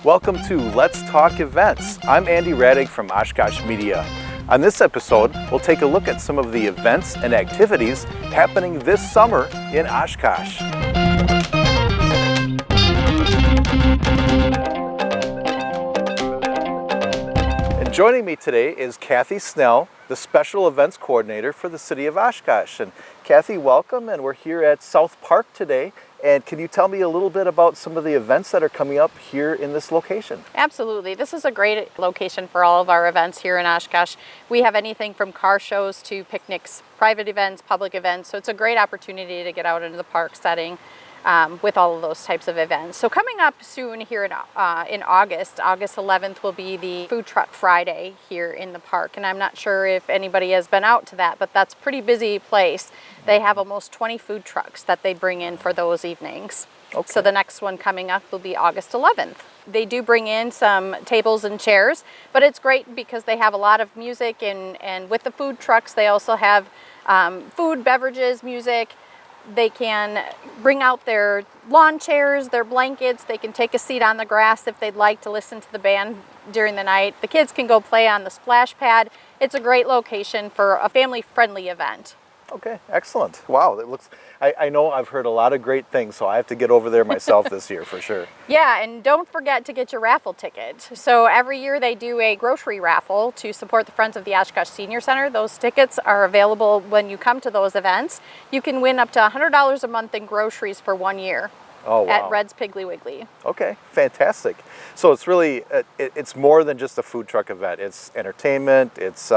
Welcome to Let's Talk Events. I'm Andy Radig from Oshkosh Media. On this episode, we'll take a look at some of the events and activities happening this summer in Oshkosh. And joining me today is Kathy Snell, the Special Events Coordinator for the City of Oshkosh. And Kathy, welcome, and we're here at South Park today. And can you tell me a little bit about some of the events that are coming up here in this location? Absolutely. This is a great location for all of our events here in Oshkosh. We have anything from car shows to picnics, private events, public events. So it's a great opportunity to get out into the park setting with all of those types of events. So coming up soon here in August 11th will be the Food Truck Friday here in the park. And I'm not sure if anybody has been out to that, but that's a pretty busy place. They have almost 20 food trucks that they bring in for those evenings. Okay. So the next one coming up will be August 11th. They do bring in some tables and chairs, but it's great because they have a lot of music, and with the food trucks they also have food, beverages, music. They can bring out their lawn chairs, their blankets. They can take a seat on the grass if they'd like to listen to the band during the night. The kids can go play on the splash pad. It's a great location for a family-friendly event. Okay, excellent. Wow, it looks, I know I've heard a lot of great things, so I have to get over there myself this year for sure. Yeah, and don't forget to get your raffle ticket. So every year they do a grocery raffle to support the Friends of the Oshkosh Senior Center. Those tickets are available when you come to those events. You can win up to $100 a month in groceries for 1 year. Oh, wow. At Red's Piggly Wiggly. Okay, fantastic. So it's really, it's more than just a food truck event. It's entertainment, it's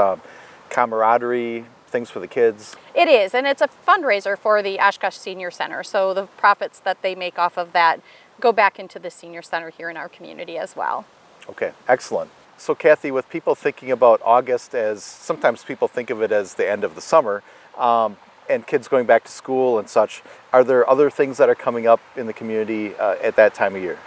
camaraderie, things for the kids. It is, and it's a fundraiser for the Oshkosh Senior Center. So the profits that they make off of that go back into the Senior Center here in our community as well. Okay, excellent. So Kathy, with people thinking about August as, sometimes people think of it as the end of the summer, and kids going back to school and such, are there other things that are coming up in the community at that time of year?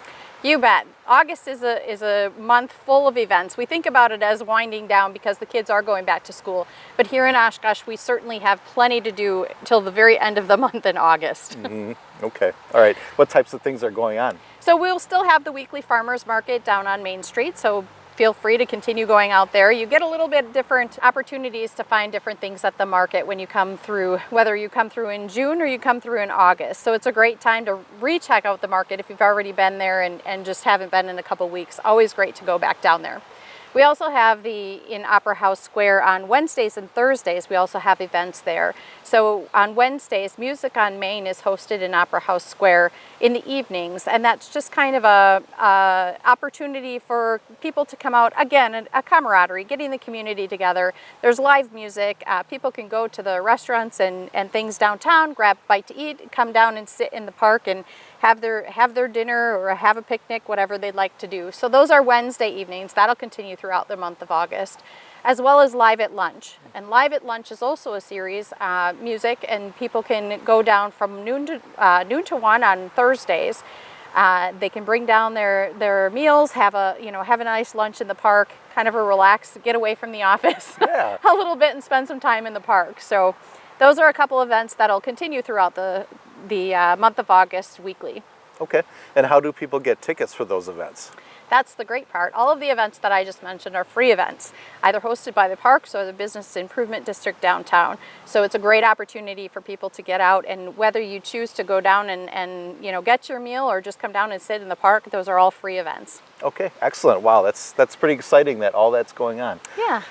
You bet. August is a month full of events. We think about it as winding down because the kids are going back to school. But here in Oshkosh, we certainly have plenty to do till the very end of the month in August. Mm-hmm. Okay. All right. What types of things are going on? So we'll still have the weekly farmers market down on Main Street. So feel free to continue going out there. You get a little bit different opportunities to find different things at the market when you come through, whether you come through in June or you come through in August. So it's a great time to recheck out the market if you've already been there and just haven't been in a couple weeks. Always great to go back down there. We also have in Opera House Square on Wednesdays and Thursdays. We also have events there. So on Wednesdays, Music on Main is hosted in Opera House Square in the evenings, and that's just kind of a opportunity for people to come out, again, a camaraderie, getting the community together. There's live music. People can go to the restaurants and things downtown, grab a bite to eat, come down and sit in the park and have their dinner or have a picnic, whatever they'd like to do. So those are Wednesday evenings. That'll continue throughout the month of August, as well as Live at Lunch. And Live at Lunch is also a series, music, and people can go down from noon to 1 on Thursdays. They can bring down their meals, have a nice lunch in the park, kind of a relax, get away from the office a little bit and spend some time in the park. So those are a couple events that'll continue throughout the month of August weekly. Okay. And how do people get tickets for those events? That's the great part. All of the events that I just mentioned are free events, either hosted by the parks or the Business Improvement District downtown. So it's a great opportunity for people to get out, and whether you choose to go down and get your meal or just come down and sit in the park, those are all free events. Okay, excellent. Wow, that's pretty exciting that all that's going on. Yeah.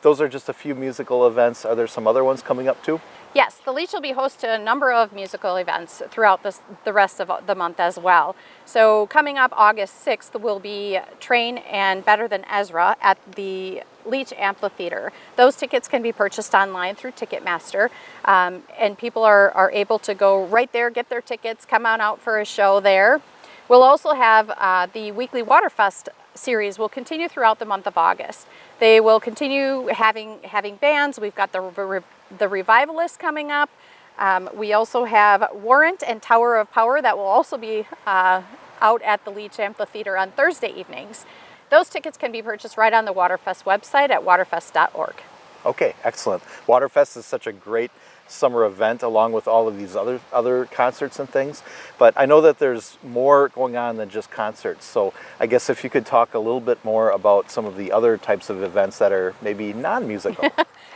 Those are just a few musical events. Are there some other ones coming up too? Yes, the Leach will be host to a number of musical events throughout the rest of the month as well. So coming up August 6th will be Train and Better Than Ezra at the Leach Amphitheater. Those tickets can be purchased online through Ticketmaster, and people are able to go right there, get their tickets, come on out for a show there. We'll also have the weekly Waterfest series will continue throughout the month of August. They will continue having bands. We've got the Revivalists coming up. We also have Warrant and Tower of Power that will also be out at the Leach Amphitheater on Thursday evenings. Those tickets can be purchased right on the Waterfest website at waterfest.org. Okay, excellent. Waterfest is such a great summer event along with all of these other concerts and things. But I know that there's more going on than just concerts. So I guess if you could talk a little bit more about some of the other types of events that are maybe non-musical.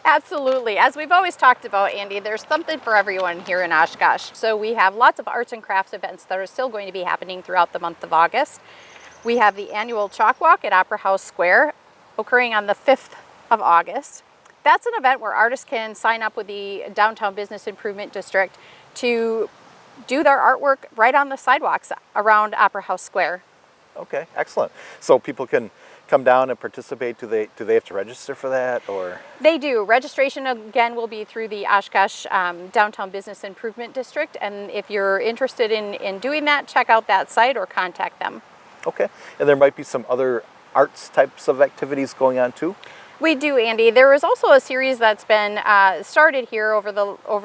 Absolutely. As we've always talked about, Andy, there's something for everyone here in Oshkosh. So we have lots of arts and crafts events that are still going to be happening throughout the month of August. We have the annual Chalk Walk at Opera House Square occurring on the 5th of August. That's an event where artists can sign up with the Downtown Business Improvement District to do their artwork right on the sidewalks around Opera House Square. Okay, excellent. So people can come down and participate. Do they have to register for that, or? They do. Registration again will be through the Oshkosh Downtown Business Improvement District, and if you're interested in doing that, check out that site or contact them. Okay, and there might be some other arts types of activities going on too? We do, Andy. There is also a series that's been started here over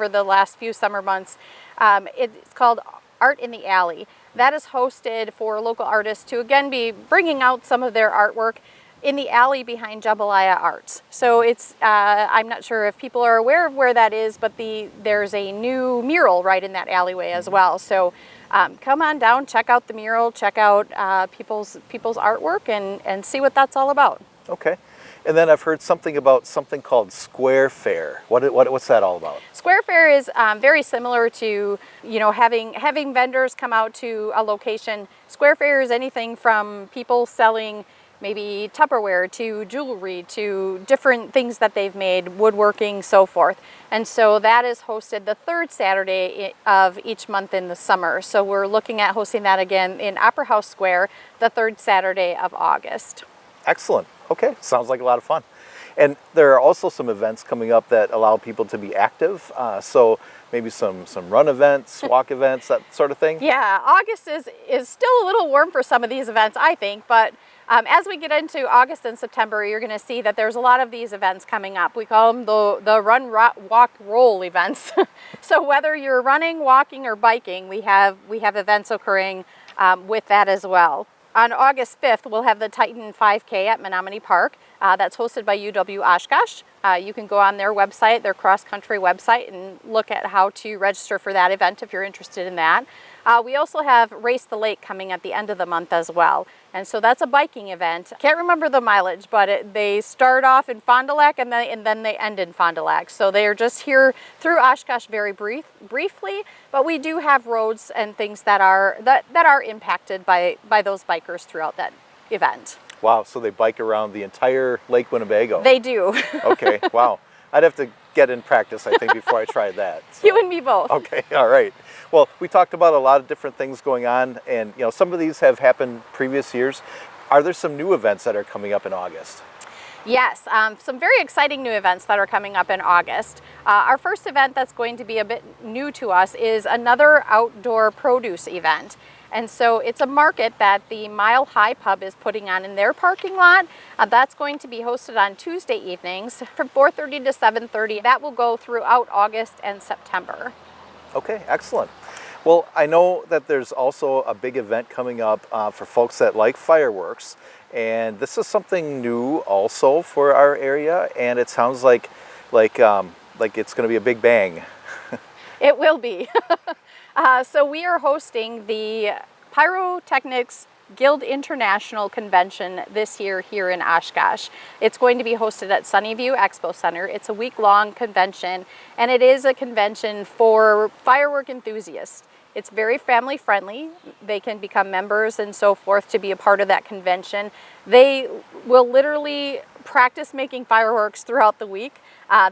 the last few summer months. It's called Art in the Alley. That is hosted for local artists to again be bringing out some of their artwork in the alley behind Jambalaya Arts. So it's, I'm not sure if people are aware of where that is, but there's a new mural right in that alleyway as well. So come on down, check out the mural, check out people's artwork and see what that's all about. Okay. And then I've heard something about something called Square Fair. What's that all about? Square Fair is very similar to, having vendors come out to a location. Square Fair is anything from people selling maybe Tupperware to jewelry to different things that they've made, woodworking, so forth. And so that is hosted the third Saturday of each month in the summer. So we're looking at hosting that again in Opera House Square the third Saturday of August. Excellent. Okay, sounds like a lot of fun. And there are also some events coming up that allow people to be active. So maybe some run events, walk events, that sort of thing. Yeah, August is still a little warm for some of these events, I think. But as we get into August and September, you're going to see that there's a lot of these events coming up. We call them the run, walk, roll events. So whether you're running, walking, or biking, we have events occurring with that as well. On August 5th, we'll have the Titan 5K at Menominee Park. That's hosted by UW Oshkosh. You can go on their website, their cross-country website, and look at how to register for that event if you're interested in that. We also have Race the Lake coming at the end of the month as well. And so that's a biking event. Can't remember the mileage, but they start off in Fond du Lac and then they end in Fond du Lac. So they are just here through Oshkosh very briefly, but we do have roads and things that are impacted by those bikers throughout that event. Wow, so they bike around the entire Lake Winnebago. They do. Okay, wow. I'd have to get in practice, I think, before I tried that. So. You and me both. Okay, all right. Well, we talked about a lot of different things going on, and some of these have happened previous years. Are there some new events that are coming up in August? Yes, some very exciting new events that are coming up in August. Our first event that's going to be a bit new to us is another outdoor produce event. And so it's a market that the Mile High Pub is putting on in their parking lot. That's going to be hosted on Tuesday evenings from 4:30 to 7:30. That will go throughout August and September. Okay, excellent. Well, I know that there's also a big event coming up for folks that like fireworks. And this is something new also for our area. And it sounds like it's going to be a big bang. It will be. So we are hosting the Pyrotechnics Guild International Convention this year here in Oshkosh. It's going to be hosted at Sunnyview Expo Center. It's a week-long convention, and it is a convention for firework enthusiasts. It's very family friendly. They can become members and so forth to be a part of that convention. They will literally practice making fireworks throughout the week.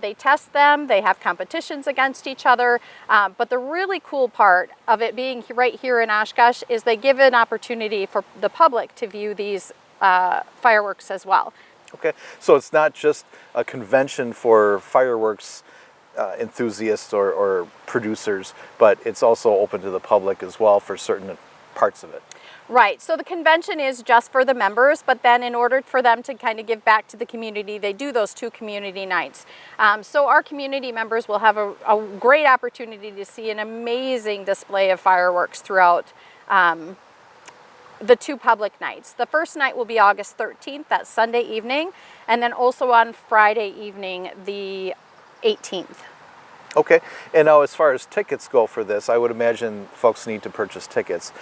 They test them, they have competitions against each other, but the really cool part of it being right here in Oshkosh is they give an opportunity for the public to view these fireworks as well. Okay, so it's not just a convention for fireworks enthusiasts or producers, but it's also open to the public as well for certain parts of it. Right, so the convention is just for the members, but then in order for them to kind of give back to the community, they do those 2 community nights. So our community members will have a great opportunity to see an amazing display of fireworks throughout the 2 public nights. The first night will be August 13th, that's Sunday evening, and then also on Friday evening, the 18th. Okay, and now as far as tickets go for this, I would imagine folks need to purchase tickets.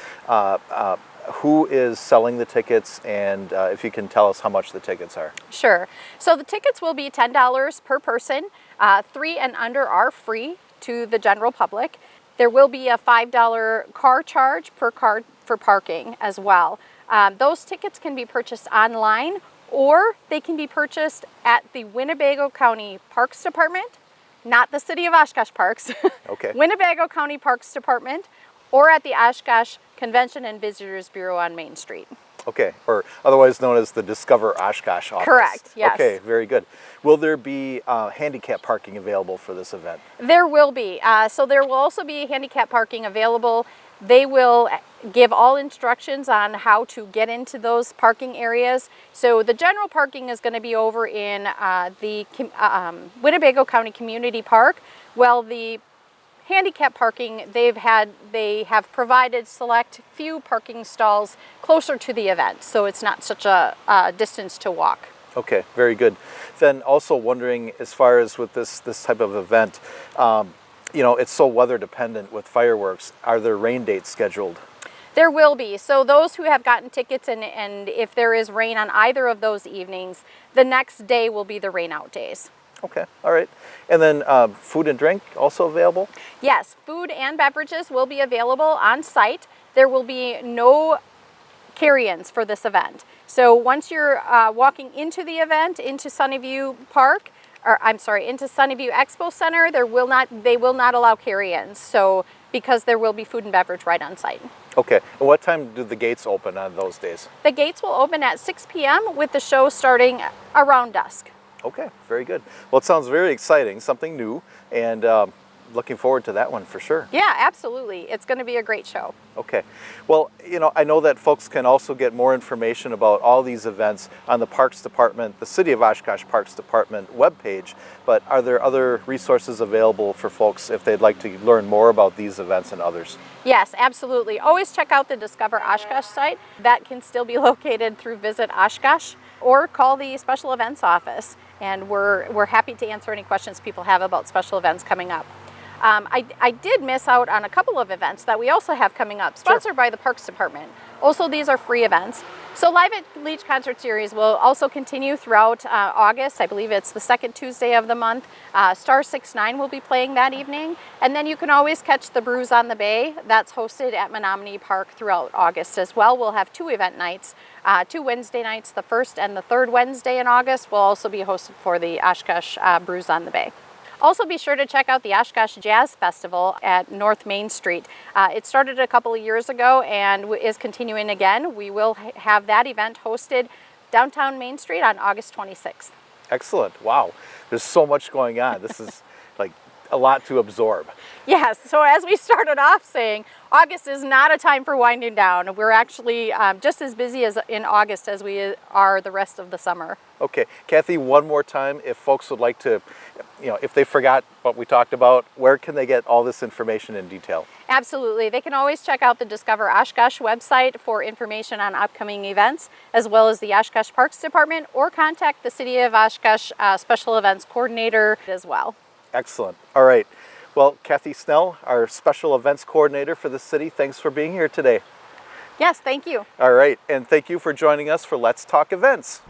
Who is selling the tickets, and if you can tell us how much the tickets are? Sure. So the tickets will be $10 per person. 3 and under are free to the general public. There will be a $5 car charge per car for parking as well. Those tickets can be purchased online, or they can be purchased at the Winnebago County Parks Department, not the City of Oshkosh Parks, Okay. Winnebago County Parks Department, or at the Oshkosh Convention and Visitors Bureau on Main Street. Okay, or otherwise known as the Discover Oshkosh office. Correct, yes. Okay, very good. Will there be handicap parking available for this event? There will be. So there will also be handicap parking available. They will give all instructions on how to get into those parking areas. So the general parking is going to be over in the Winnebago County Community Park. Well, the handicap parking, they have provided select few parking stalls closer to the event, so it's not such a distance to walk. Okay, very good. Then also wondering, as far as with this type of event, you know, it's so weather dependent with fireworks. Are there rain dates scheduled? There will be. So those who have gotten tickets, and if there is rain on either of those evenings, the next day will be the rain out days. Okay, all right. And then food and drink also available? Yes, food and beverages will be available on site. There will be no carry-ins for this event. So once you're walking into the event, into Sunnyview Park, or I'm sorry, into Sunnyview Expo Center, they will not allow carry-ins. So because there will be food and beverage right on site. Okay, and what time do the gates open on those days? The gates will open at 6 p.m. with the show starting around dusk. Okay, very good. Well, it sounds very exciting, something new, and looking forward to that one for sure. Yeah, absolutely. It's going to be a great show. Okay. Well, you know, I know that folks can also get more information about all these events on the Parks Department, the City of Oshkosh Parks Department webpage, but are there other resources available for folks if they'd like to learn more about these events and others? Yes, absolutely. Always check out the Discover Oshkosh site. That can still be located through Visit Oshkosh, or call the Special Events office, and we're happy to answer any questions people have about special events coming up. I did miss out on a couple of events that we also have coming up, sponsored by the Parks Department. Also, these are free events. So Live at Leach Concert Series will also continue throughout August. I believe it's the second Tuesday of the month. Star 6-9 will be playing that evening. And then you can always catch the Brews on the Bay. That's hosted at Menominee Park throughout August as well. We'll have 2 event nights, 2 Wednesday nights. The first and the third Wednesday in August will also be hosted for the Oshkosh Brews on the Bay. Also, be sure to check out the Oshkosh Jazz Festival at North Main Street. It started a couple of years ago and is continuing again. We will have that event hosted downtown Main Street on August 26th. Excellent. Wow. There's so much going on. This is like a lot to absorb. Yes, so as we started off saying, August is not a time for winding down. We're actually just as busy as in August as we are the rest of the summer. Okay, Kathy, one more time, if folks would like to, you know, if they forgot what we talked about, where can they get all this information in detail? Absolutely. They can always check out the Discover Oshkosh website for information on upcoming events, as well as the Oshkosh Parks Department, or contact the City of Oshkosh Special Events Coordinator as well. Excellent. All right. Well, Kathy Snell, our Special Events Coordinator for the city, thanks for being here today. Yes, thank you. All right, and thank you for joining us for Let's Talk Events.